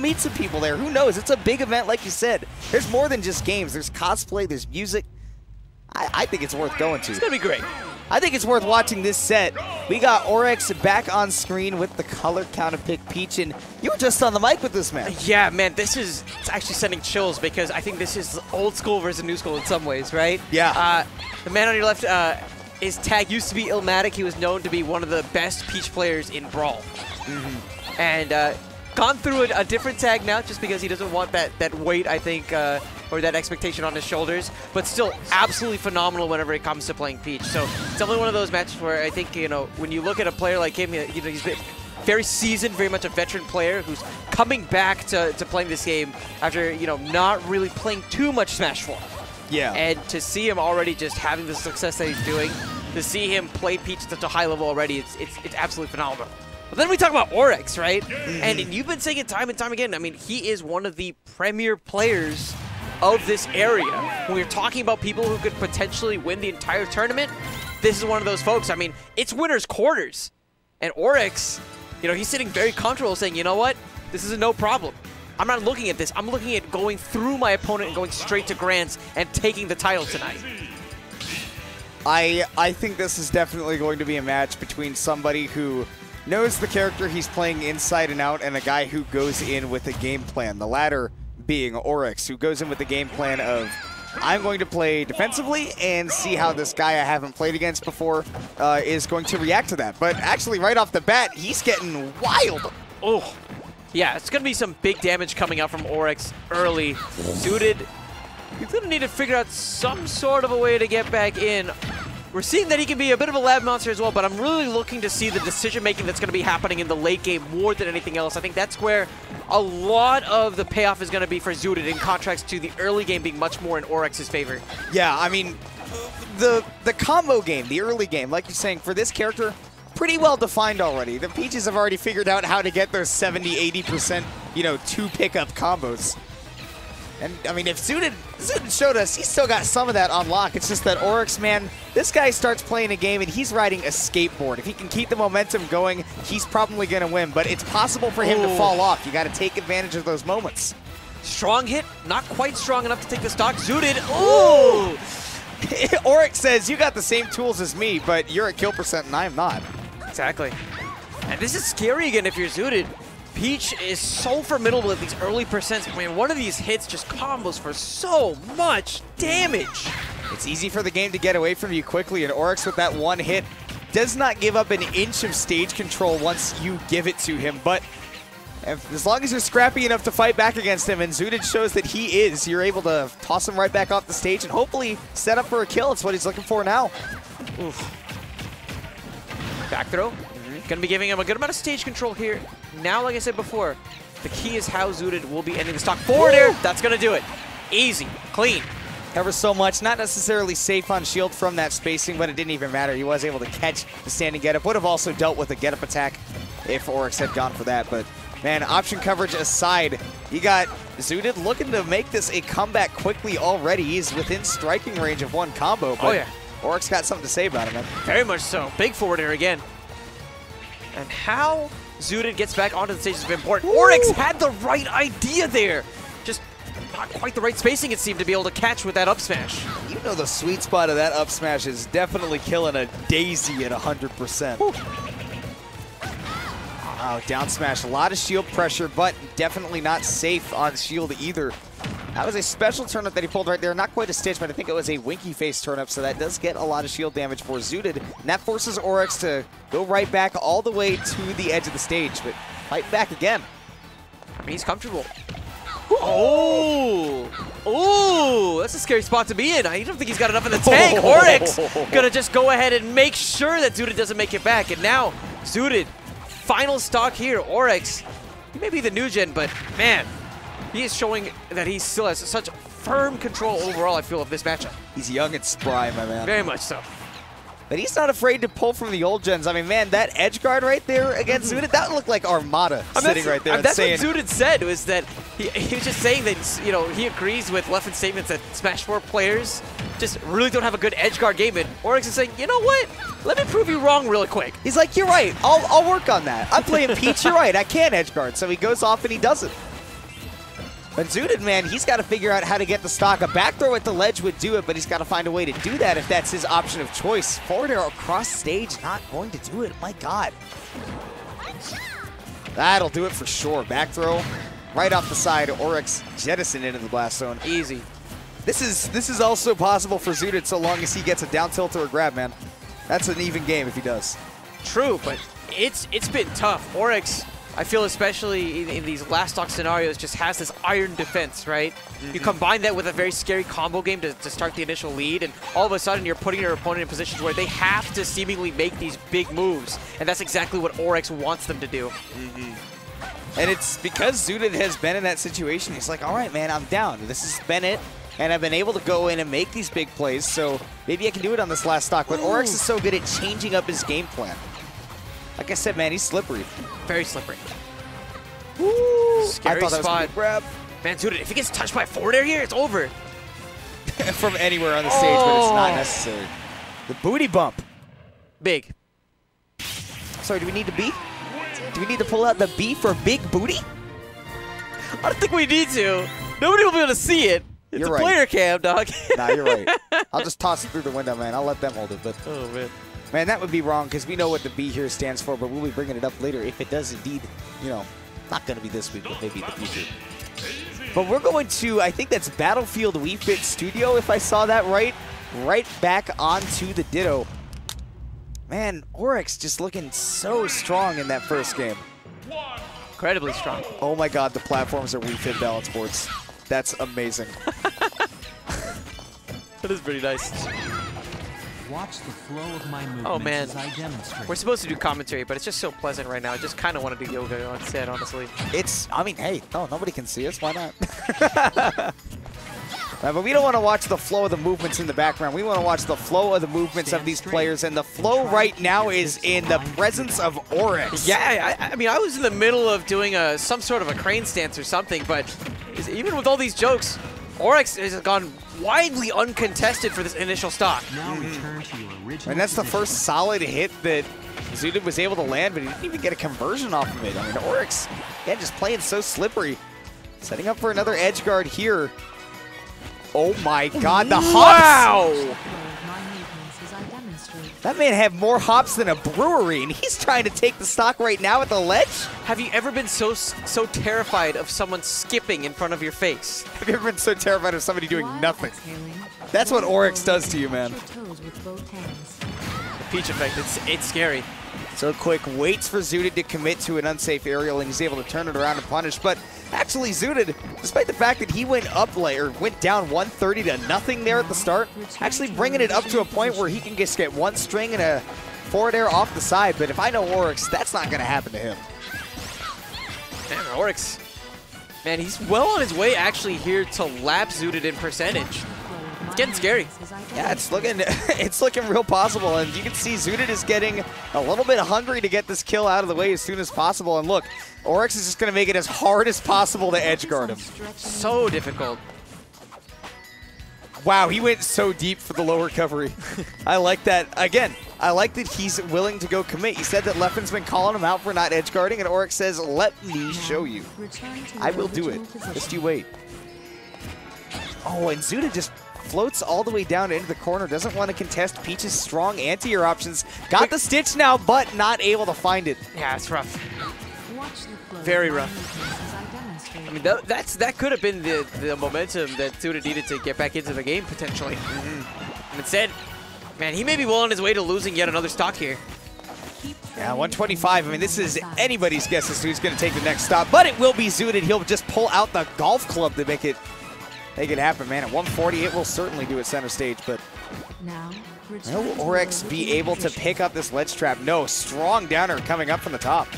meet some people there. Who knows? It's a big event, like you said. There's more than just games. There's cosplay, there's music. I think it's worth going to. It's going to be great. I think it's worth watching this set. We got Orex back on screen with the color counter pick Peach, and you were just on the mic with this man. Yeah, man, it's actually sending chills because I think this is old school versus new school in some ways, right? Yeah. The man on your left, his tag used to be Illmatic. He was known to be one of the best Peach players in Brawl. And gone through a different tag now just because he doesn't want that weight, I think, or that expectation on his shoulders, but still absolutely phenomenal whenever it comes to playing Peach. So it's definitely one of those matches where I think, you know, when you look at a player like him, you know, he's been very seasoned, very much a veteran player who's coming back to playing this game after, you know, not really playing too much Smash 4. Yeah. And to see him already just having the success that he's doing, to see him play Peach at such a high level already, it's absolutely phenomenal. But then we talk about Orex, right? And you've been saying it time and time again. I mean, he is one of the premier players of this area. When we're talking about people who could potentially win the entire tournament, this is one of those folks. I mean, it's winner's quarters. And Orex, you know, he's sitting very comfortable saying, you know what? This is a no problem. I'm not looking at this. I'm looking at going through my opponent and going straight to Grands and taking the title tonight. I think this is definitely going to be a match between somebody who knows the character he's playing inside and out and a guy who goes in with a game plan. The latter being Orex, who goes in with the game plan of, I'm going to play defensively and see how this guy I haven't played against before is going to react to that. But actually, right off the bat, he's getting wild. Oh, yeah, it's going to be some big damage coming out from Orex early. Suited, he's going to need to figure out some sort of a way to get back in. We're seeing that he can be a bit of a lab monster as well, but I'm really looking to see the decision-making that's going to be happening in the late game more than anything else. I think that's where a lot of the payoff is going to be for Zooted in contrast to the early game being much more in Orex's favor. Yeah, I mean, the combo game, the early game, like you're saying, for this character, pretty well defined already. The Peaches have already figured out how to get those 70-80%, you know, two pickup combos. And, I mean, if Zooted showed us, he's still got some of that on lock. It's just that Orex, man, this guy starts playing a game and he's riding a skateboard. If he can keep the momentum going, he's probably going to win. But it's possible for him to fall off. You got to take advantage of those moments. Strong hit, not quite strong enough to take the stock. Zooted, ooh! Orex says, you got the same tools as me, but you're at kill percent and I'm not. Exactly. And this is scary again if you're Zooted. Peach is so formidable with these early percents. I mean, one of these hits just combos for so much damage. It's easy for the game to get away from you quickly, and Orex with that one hit does not give up an inch of stage control once you give it to him. But as long as you're scrappy enough to fight back against him, and Zooted shows that he is, you're able to toss him right back off the stage and hopefully set up for a kill. It's what he's looking for now. Oof. Back throw. Going to be giving him a good amount of stage control here. Now, like I said before, the key is how Zooted will be ending the stock. Forward air, that's going to do it. Easy, clean. Covers so much, not necessarily safe on shield from that spacing, but it didn't even matter. He was able to catch the standing get-up. Would have also dealt with a get-up attack if Orex had gone for that. But, man, option coverage aside, you got Zooted looking to make this a comeback quickly already. He's within striking range of one combo, but Orex got something to say about it, man. Very much so. Big forward air again. And how Zooted gets back onto the stage is important. Orex had the right idea there. Just not quite the right spacing, it seemed, to be able to catch with that up smash. You know the sweet spot of that up smash is definitely killing a daisy at 100%. Wow, down smash. A lot of shield pressure, but definitely not safe on shield either. That was a special turnip that he pulled right there. Not quite a stitch, but I think it was a winky face turnip, so that does get a lot of shield damage for Zooted. And that forces Orex to go right back all the way to the edge of the stage, but fight back again. I mean, he's comfortable. Oh! Ooh! That's a scary spot to be in. I don't think he's got enough in the tank. Orex gonna just go ahead and make sure that Zooted doesn't make it back. And now, Zooted, final stock here. Orex, he may be the new gen, but man, he is showing that he still has such firm control overall, I feel, of this matchup. He's young and spry, my man. Very much so. But he's not afraid to pull from the old gens. I mean, man, that edge guard right there against Zooted, that looked like Armada sitting right there. That's what Zooted said, was that he was just saying that, you know, he agrees with Leffen's statements that Smash 4 players just really don't have a good edge guard game. And Orex is saying, you know what? Let me prove you wrong really quick. He's like, you're right. I'll work on that. I'm playing Peach. You're right. I can edge guard. So he goes off and he does it. But Zooted, man, he's got to figure out how to get the stock. A back throw at the ledge would do it, but he's got to find a way to do that if that's his option of choice. Forward air across stage, not going to do it. My God. That'll do it for sure. Back throw right off the side. Orex jettison into the blast zone. Easy. This is also possible for Zooted so long as he gets a down tilt or a grab, man. That's an even game if he does. True, but it's been tough. Orex, I feel especially in these last stock scenarios, just has this iron defense, right? You combine that with a very scary combo game to start the initial lead, and all of a sudden you're putting your opponent in positions where they have to seemingly make these big moves, and that's exactly what Orex wants them to do. And it's because Zooted has been in that situation. He's like, all right, man, I'm down. This has been it. And I've been able to go in and make these big plays, so maybe I can do it on this last stock. But Orex is so good at changing up his game plan. Like I said, man, he's slippery. Very slippery. Woo! Scary I thought that was a spot. good grab. Man, dude, if he gets touched by forward air here, it's over. From anywhere on the stage, but it's not necessary. The booty bump. Big. Sorry, do we need to B? Do we need to pull out the B for big booty? I don't think we need to. Nobody will be able to see it. It's You're a right. player cam, dog. Nah, you're right. I'll just toss it through the window, man. I'll let them hold it. But Oh, man. man, that would be wrong because we know what the B here stands for, but we'll be bringing it up later if it does indeed, you know, not going to be this week, but maybe in the future. But we're going to, I think that's Battlefield Wii Fit Studio, if I saw that right back onto the Ditto. Man, Orex just looking so strong in that first game. Incredibly strong. Oh my God, the platforms are Wii Fit balance boards. That's amazing. That is pretty nice. Watch the flow of my movements Oh, man. as I demonstrate. We're supposed to do commentary, but it's just so pleasant right now. I just kind of want to do yoga instead, honestly. I mean, hey, no, nobody can see us. Why not? But we don't want to watch the flow of the movements in the background. We want to watch the flow of the movements of these players, and the flow right now is in the presence of Orex. Yeah, I mean, I was in the middle of doing some sort of a crane stance or something, but even with all these jokes, Orex has gone widely uncontested for this initial stock. Now return to your original And that's the position. first solid hit that Zooted was able to land, but he didn't even get a conversion off of it. I mean, Orex, yeah, just playing so slippery. Setting up for another edge guard here. Oh my God, the hops! Wow! That man had more hops than a brewery, and he's trying to take the stock right now at the ledge? Have you ever been so terrified of someone skipping in front of your face? Have you ever been so terrified of somebody doing nothing? That's what Orex does to you, man. The peach effect, it's scary. So quick, waits for Zooted to commit to an unsafe aerial, and he's able to turn it around and punish. But actually, Zooted, despite the fact that he went down 130 to nothing there at the start, actually bringing it up to a point where he can just get one string and a forward air off the side. But if I know Orex, that's not going to happen to him. Man, Orex, man, he's well on his way actually here to lap Zooted in percentage. It's getting scary. Yeah, it's looking real possible, and you can see Zooted is getting a little bit hungry to get this kill out of the way as soon as possible. And look, Orex is just going to make it as hard as possible to edge guard him. So difficult. Wow, he went so deep for the low recovery. I like that. Again, I like that he's willing to go commit. He said that Leffen's been calling him out for not edge guarding, and Orex says, let me show you. I will do it. Just you wait. Oh, and Zooted just floats all the way down into the corner. Doesn't want to contest Peach's strong anti-air options. Got the stitch now, but not able to find it. Yeah, it's rough. Very rough. I mean, that could have been the momentum that Zooted needed to get back into the game, potentially. And instead, man, he may be well on his way to losing yet another stock here. Yeah, 125. I mean, this is anybody's guess as to who's going to take the next stop, but it will be Zooted. He'll just pull out the golf club to make it happen, man. At 140, it will certainly do it center stage, but will Orex be able to pick up this ledge trap? No, strong downer coming up from the top.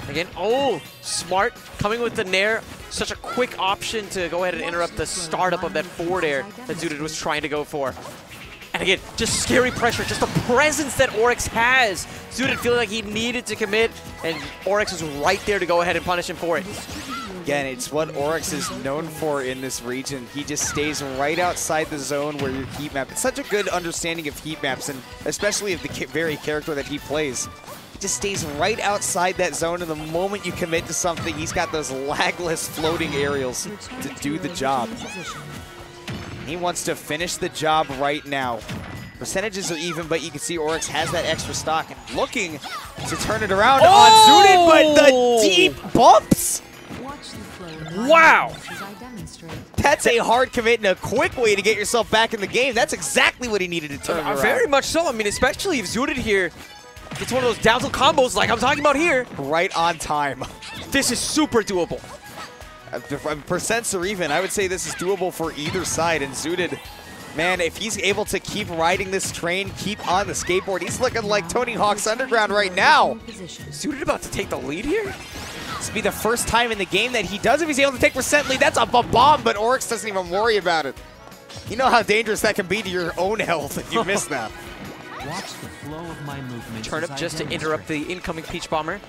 Again, oh, smart, coming with the nair. Such a quick option to go ahead and interrupt the startup of that forward air that Zooted was trying to go for. And again, just scary pressure, just the presence that Orex has. Zooted feeling like he needed to commit, and Orex was right there to go ahead and punish him for it. Again, it's what Orex is known for in this region. He just stays right outside the zone where your heat map. It's such a good understanding of heat maps, and especially of the very character that he plays. just stays right outside that zone, and the moment you commit to something, he's got those lagless floating aerials to do the job. He wants to finish the job right now. Percentages are even, but you can see Orex has that extra stock and looking to turn it around on Zooted, but the deep bumps! Wow! That's a hard commit and a quick way to get yourself back in the game. That's exactly what he needed to turn around. Very much so. I mean, especially if Zooted here gets one of those down tilt combos like I'm talking about here. Right on time. This is super doable. Percents are even. I would say this is doable for either side. And Zooted, man, if he's able to keep riding this train, keep on the skateboard, he's looking like Tony Hawk's Underground right now. Zooted about to take the lead here? This will be the first time in the game that he does if he's able to take percent lead. That's a bomb, but Orex doesn't even worry about it. You know how dangerous that can be to your own health if you miss that. Watch the flow of my movements. Turnip just to interrupt the incoming Peach Bomber.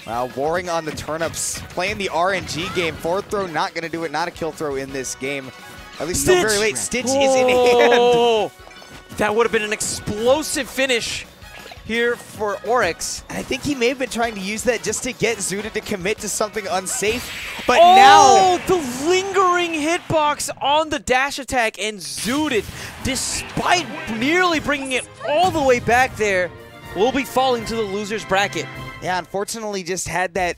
Wow, warring on the turnips, playing the RNG game. Forward throw, not going to do it. Not a kill throw in this game. At least still very late. Stitch is in hand. That would have been an explosive finish here for Orex. And I think he may have been trying to use that just to get Zooted to commit to something unsafe. But now... the lingering hitbox on the dash attack, and Zooted, despite nearly bringing it all the way back there, will be falling to the loser's bracket. Yeah, unfortunately just had that...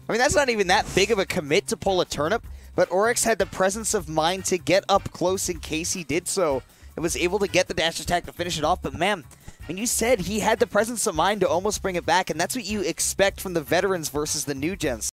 I mean, that's not even that big of a commit to pull a turnip, but Orex had the presence of mind to get up close in case he did so, and was able to get the dash attack to finish it off. But man, I mean, you said he had the presence of mind to almost bring it back, and that's what you expect from the veterans versus the new gens.